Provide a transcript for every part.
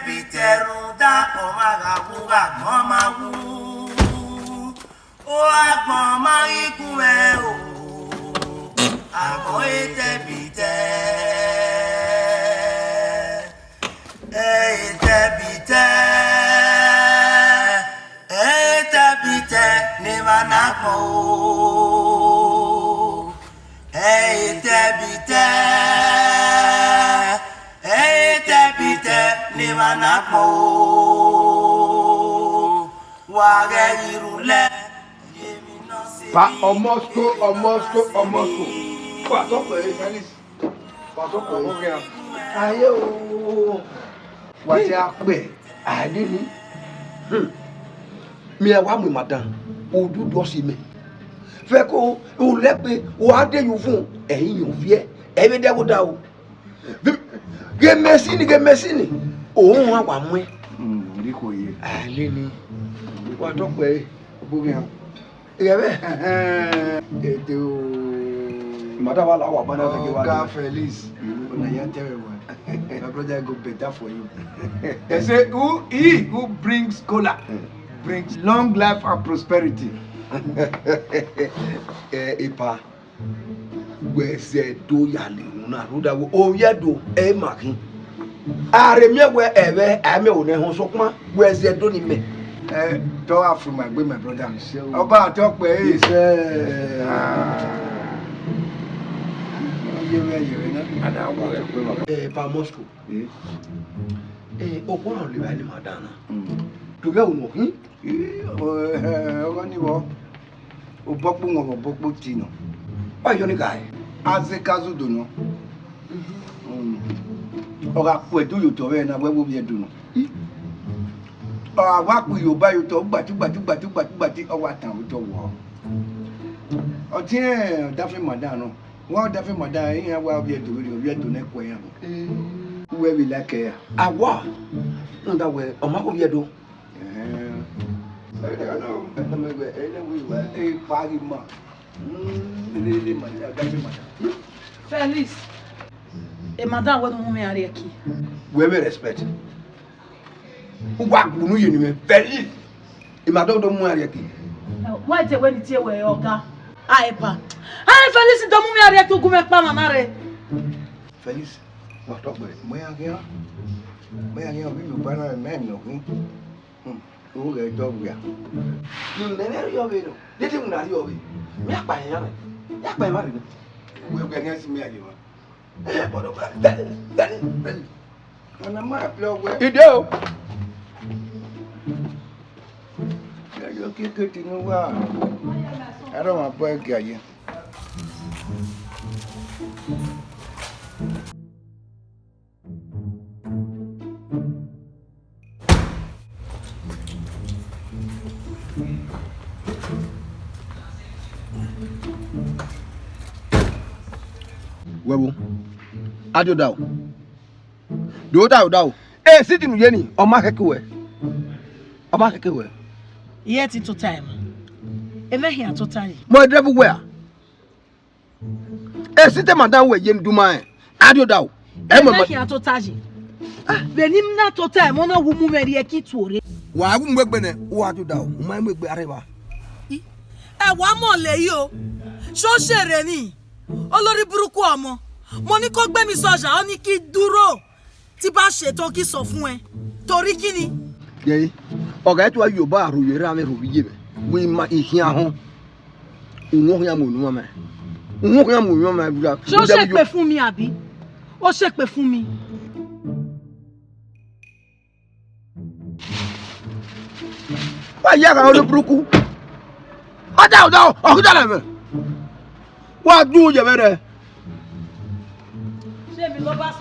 biteru da omaga buga mama wu. O agboma iku e o. Amo ete bite. Ete bite. Ete bite ne manako. Ete bite. Ni manako wagirule pa Omosco pa to pe Felix pa to pe o ya aye o wa ti a pe ade ni mi e wa mu madan o du do si me fe ko o le pe o ade yu fun eyin yo fie e be de wo da o ge mesini òun wà wà mú ẹ. Rí kò yé. Àlè ni wà tó pẹ́ bóbi hàn. Ìyá bẹ́ẹ̀. Ètò Màdà wà láwà bá náà fẹ́ kí wà. Oga Felix, ọ̀nà yẹn tẹ̀wé wá. My brother go better for you. They say who brings cola brings long life and prosperity. Ipa gbèsè tó yàlẹ̀ òun náà ló dáwọ́ ó yẹ do ẹ̀ màkín. Are me we ebe ame o ne ho so kuma we ze do ni me To afro my gbe my brother oba to pe ye na ada wo pa Omosco o ko le ba ni madana to be o no hin o ni wo o bopu won o bopu ti no pa yo ni kai azekazu do no Oga ku do yo to we na we wo bi edu no wa ku yo ba yo to gbati o wa tan o to wo o ti da fe madan no wa da fe madan yin wa bi edu na ko yan we bi like ya awa nda we o ma ko bi edu Felix, e madame we no me ari aqui. We me respect. O wa gbunu yenu me Felix. E madame do mu ari aqui. Why te when tie we oga? Ai pa. Ai Felix do mu me ari aqui o gume pa mama re. Felix, wa to gbe. Mo ya ge bi mi pa na me no hu. O ge to gbe. Ni nene yo be no. Dede mu na ri yo be. Me apa yan re. Ya pa ma re. We ge ngan si me aje wa. Bodo ba. Dani. Ana ma plug we. Ide o. Ya yo ke ti no wa. Ara ma po e ke aye. Webu. Adio dawo. Do dawo. Siti nu yeni o ma kekewe. O ma kekewe. Yet it to time. E me here to time. Mo drive where? Siti madam we yem duma e. Adio dawo. E me here to time. Benin na to time ona wu mu me ri tuore. Wa wu mwegbe ne wo adio dawo. Ma mwegbe areba. E wa mo le yi o. So sere ni. Olórí burúkú ọmọ mo ní kó gbé mi sọ́jà ó ní kí dúró tí bá ṣe tán kí sọ fún ẹ torí kíni Yey oga eto ayo ba aroye ra me ro biye me we ma ihia ho unwo ya mo nu ma unwo ya mo nu ma bura ṣó ṣe pé fún mi àbí ó ṣe pé fún mi wa ya ka olórí burúkú o da me wa du je bere ṣé mi ló bá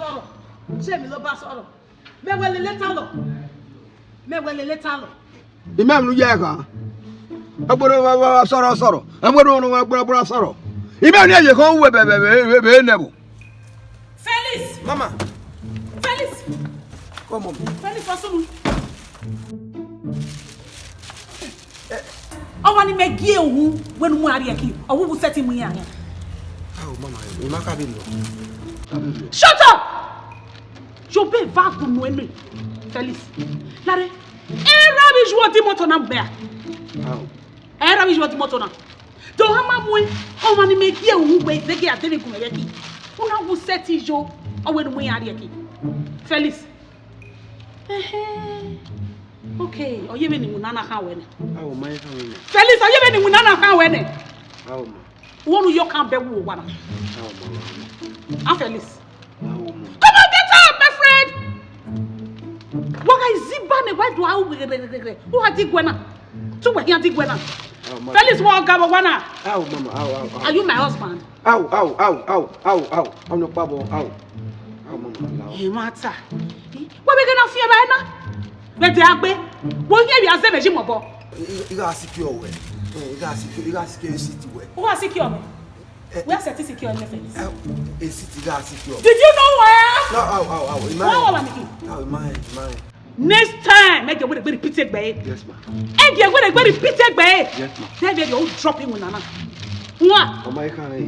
sọ̀rọ̀ mewele leta lọ imam nu je kan agboro sọ̀rọ̀ agboro nu agboro sọ̀rọ̀ imam ni eje kan we be nebu Felix mama Felix come on Felix fasunu ọwọ́ ni mẹ́gí ewu wẹ́nu mú àrí ẹ̀kí ọwọ́ wù sẹ́tì mú yàn yàn. Oh mama, you not having no. Shut up! Your babe va to know me. Feliz. Lare. Rabi joue di moto na mbea. Rabi joue di moto na. Do hama mwe o mani me ki e wu gbe zeke atene ku me ki. Una wu seti jo o we no mwe ari ki. Feliz. Okay, oye be ni munana kan we ne. Awo mai kan we ne. Feliz, oye be ni munana kan we ne. Awo ma. Wonu yo kan be wo wa na. Awo ma. Feliz. Awo ma. Come on, get up, my friend. Why zibane why do I who are digwena? To where you digwena? Felix walk up wana. Awo mama, awo. Are you my husband? Awo. I'm no babo. Awo. Awo mama. Hey mata. What we gonna fear by now? Let the agbe. Won't you be as if mobo? You got secure way. You got secure city way. Who are secure me? We are setting secure in the face. A city got secure. Did you know where? No, mine. Next time, make your way repeated by. Yes, ma. And you're going to repeated by. Yes, ma. Then you're dropping with Nana. What? Oh, my God.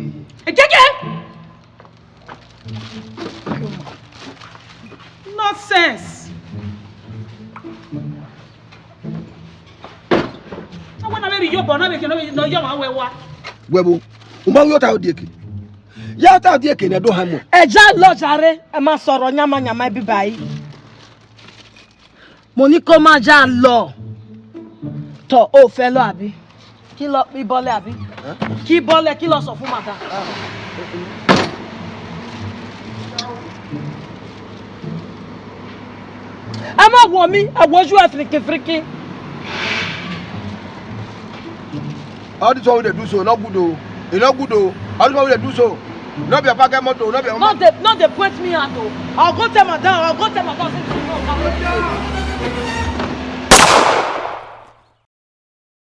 Nonsense. I want to marry your bonnet, you know, you're my way. Webo, umba yota odieke. Yota odieke na do hamo. Eja lọ jàre, ẹ má sọ̀rọ̀ nyama bí báyìí. Mo ní kó má já lọ. Tó o fẹ́ lọ àbí? Kí lọ bí bọ́lẹ̀ àbí? Kí bọ́lẹ̀ kí lọ sọ fún madam. Ẹ má wò mí, ẹ wojú ẹ firiki. All this one they do so, not good though. It's not good though. All this one they do so. Not be a packet motor, not be a Not they point me out though. I'll go tell madam, say you know.